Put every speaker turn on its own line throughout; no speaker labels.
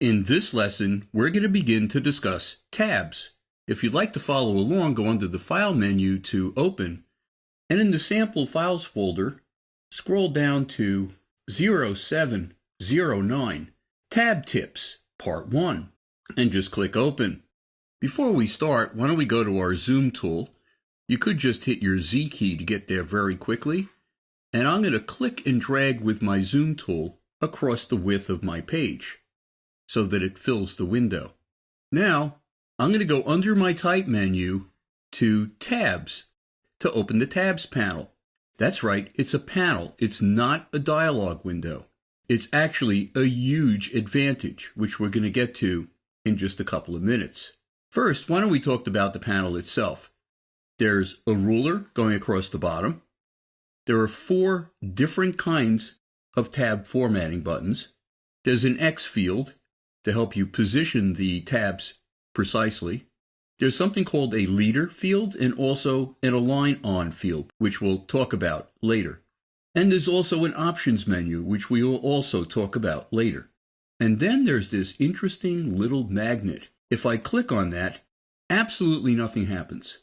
In this lesson, we're going to begin to discuss tabs. If you'd like to follow along, go under the File menu to Open, and in the Sample Files folder, scroll down to 0709, Tab Tips, Part 1, and just click Open. Before we start, why don't we go to our Zoom tool. You could just hit your Z key to get there very quickly, and I'm going to click and drag with my Zoom tool across the width of my page, so that it fills the window. Now, I'm going to go under my Type menu to Tabs to open the Tabs panel. That's right, it's a panel. It's not a dialog window. It's actually a huge advantage, which we're going to get to in just a couple of minutes. First, why don't we talk about the panel itself? There's a ruler going across the bottom. There are 4 different kinds of tab formatting buttons. There's an X field to help you position the tabs precisely. There's something called a leader field and also an align on field, which we'll talk about later. And there's also an options menu, which we will also talk about later. And then there's this interesting little magnet. If I click on that, absolutely nothing happens.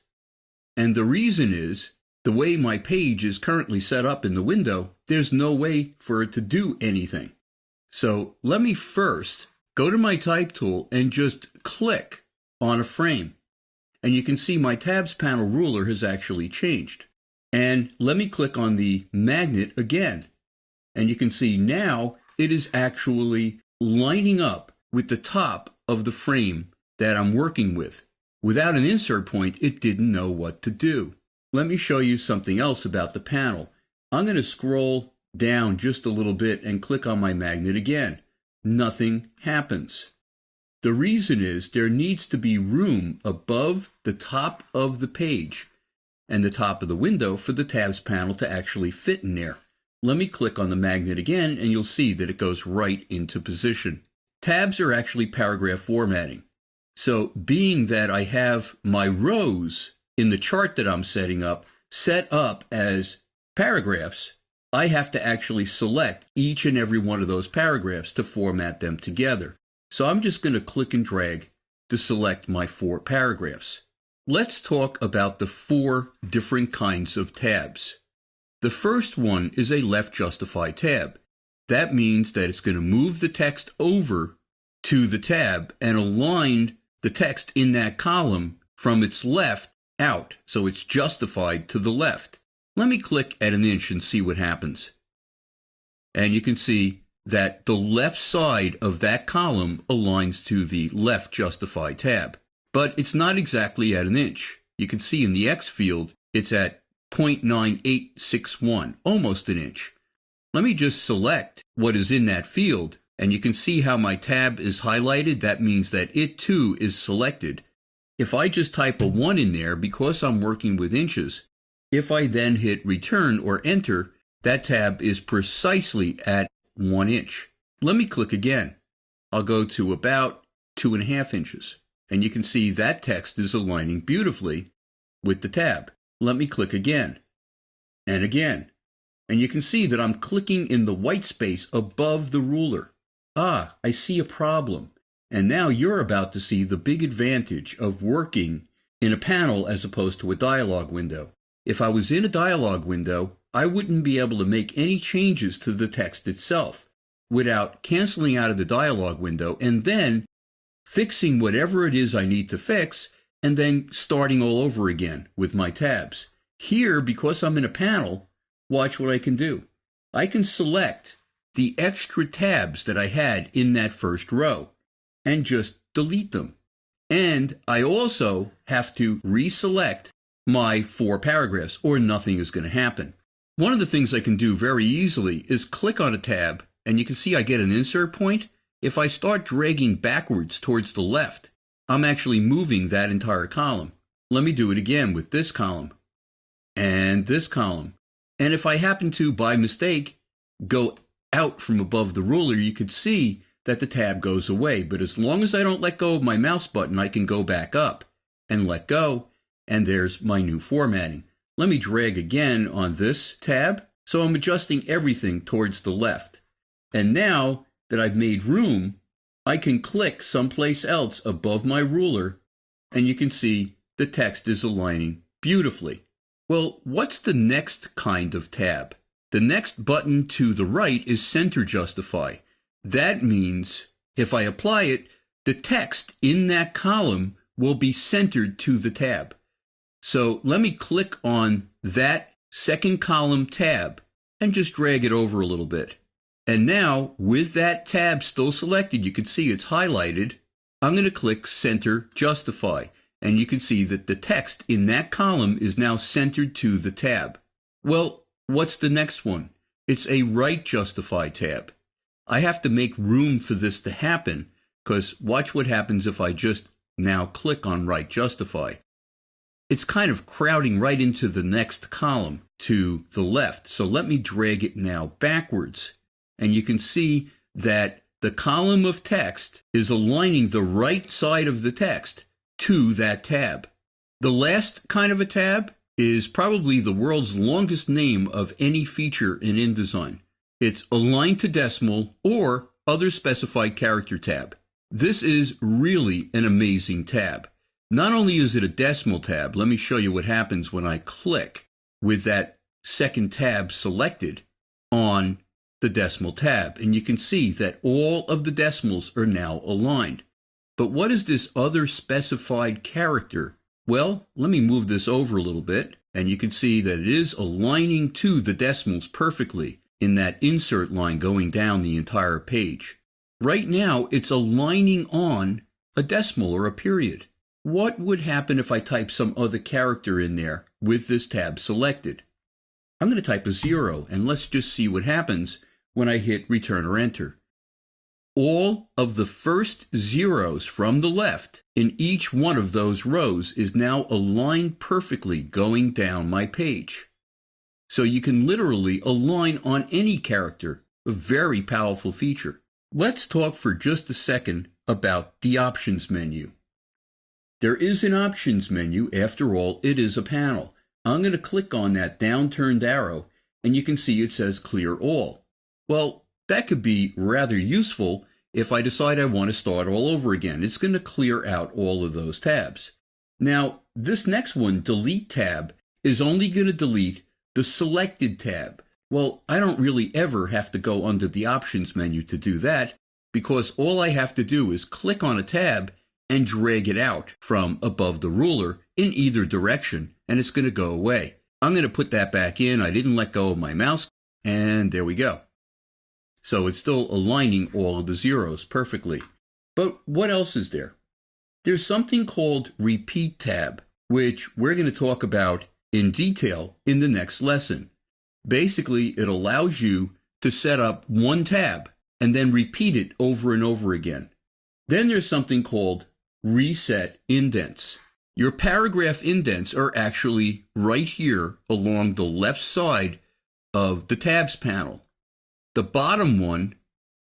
And the reason is, the way my page is currently set up in the window, there's no way for it to do anything. So let me first go to my Type tool and just click on a frame. And you can see my Tabs panel ruler has actually changed. And let me click on the magnet again. And you can see now it is actually lining up with the top of the frame that I'm working with. Without an insert point, it didn't know what to do. Let me show you something else about the panel. I'm going to scroll down just a little bit and click on my magnet again. Nothing happens. The reason is there needs to be room above the top of the page and the top of the window for the Tabs panel to actually fit in there. Let me click on the magnet again and you'll see that it goes right into position. Tabs are actually paragraph formatting. So being that I have my rows in the chart that I'm setting up set up as paragraphs, I have to actually select each and every one of those paragraphs to format them together. So I'm just going to click and drag to select my 4 paragraphs. Let's talk about the 4 different kinds of tabs. The first one is a left justify tab. That means that it's going to move the text over to the tab and align the text in that column from its left out, so it's justified to the left. Let me click at an inch and see what happens. And you can see that the left side of that column aligns to the left justify tab. But it's not exactly at an inch. You can see in the X field, it's at 0.9861, almost an inch. Let me just select what is in that field, and you can see how my tab is highlighted. That means that it too is selected. If I just type a 1 in there, because I'm working with inches, if I then hit return or enter, that tab is precisely at 1 inch. Let me click again. I'll go to about 2.5 inches. And you can see that text is aligning beautifully with the tab. Let me click again. And again. And you can see that I'm clicking in the white space above the ruler. Ah, I see a problem. And now you're about to see the big advantage of working in a panel as opposed to a dialog window. If I was in a dialog window, I wouldn't be able to make any changes to the text itself without canceling out of the dialog window and then fixing whatever it is I need to fix and then starting all over again with my tabs. Here, because I'm in a panel, watch what I can do. I can select the extra tabs that I had in that first row and just delete them. And I also have to reselect my 4 paragraphs or nothing is going to happen. One of the things I can do very easily is click on a tab and you can see I get an insert point. If I start dragging backwards towards the left, I'm actually moving that entire column. Let me do it again with this column and this column. And if I happen to, by mistake, go out from above the ruler, you could see that the tab goes away. But as long as I don't let go of my mouse button, I can go back up and let go. And there's my new formatting. Let me drag again on this tab. So I'm adjusting everything towards the left. And now that I've made room I can click someplace else above my ruler, and you can see the text is aligning beautifully. Well, what's the next kind of tab? The next button to the right is Center Justify. That means if I apply it, the text in that column will be centered to the tab. So let me click on that second column tab and just drag it over a little bit. And now, with that tab still selected, you can see it's highlighted. I'm going to click Center Justify, and you can see that the text in that column is now centered to the tab. Well, what's the next one? It's a Right Justify tab. I have to make room for this to happen, because watch what happens if I just now click on Right Justify. It's kind of crowding right into the next column to the left. So let me drag it now backwards. And you can see that the column of text is aligning the right side of the text to that tab. The last kind of a tab is probably the world's longest name of any feature in InDesign. It's Align to Decimal or Other Specified Character tab. This is really an amazing tab. Not only is it a decimal tab, let me show you what happens when I click with that second tab selected on the decimal tab. And you can see that all of the decimals are now aligned. But what is this other specified character? Well, let me move this over a little bit, and you can see that it is aligning to the decimals perfectly in that insert line going down the entire page. Right now, it's aligning on a decimal or a period. What would happen if I type some other character in there with this tab selected? I'm going to type a 0, and let's just see what happens when I hit Return or Enter. All of the first zeros from the left in each one of those rows is now aligned perfectly going down my page. So you can literally align on any character, a very powerful feature. Let's talk for just a second about the Options menu. There is an Options menu. After all, it is a panel. I'm going to click on that down-turned arrow, and you can see it says Clear All. Well, that could be rather useful if I decide I want to start all over again. It's going to clear out all of those tabs. Now, this next one, Delete tab, is only going to delete the selected tab. Well, I don't really ever have to go under the Options menu to do that, because all I have to do is click on a tab and drag it out from above the ruler in either direction, and it's going to go away. I'm going to put that back in. I didn't let go of my mouse, and there we go. So it's still aligning all of the zeros perfectly. But what else is there? There's something called Repeat tab, which we're going to talk about in detail in the next lesson. Basically, it allows you to set up one tab and then repeat it over and over again. Then there's something called Reset indents. Your paragraph indents are actually right here along the left side of the tabs panel. The bottom one,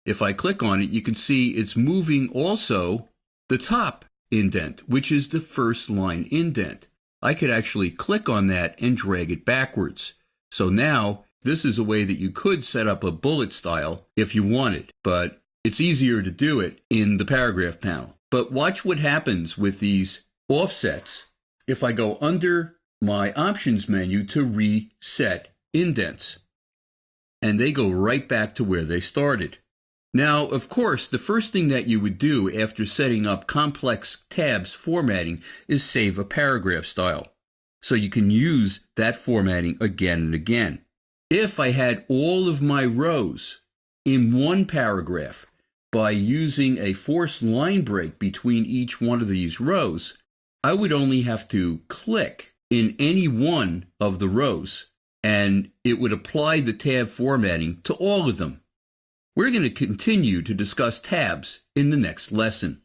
if I click on it, you can see it's moving also the top indent, which is the first line indent. I could actually click on that and drag it backwards. So now this is a way that you could set up a bullet style if you wanted, but it's easier to do it in the paragraph panel. But watch what happens with these offsets if I go under my Options menu to reset indents. And they go right back to where they started. Now, of course, the first thing that you would do after setting up complex tabs formatting is save a paragraph style, so you can use that formatting again and again. If I had all of my rows in one paragraph by using a forced line break between each one of these rows, I would only have to click in any one of the rows, and it would apply the tab formatting to all of them. We're going to continue to discuss tabs in the next lesson.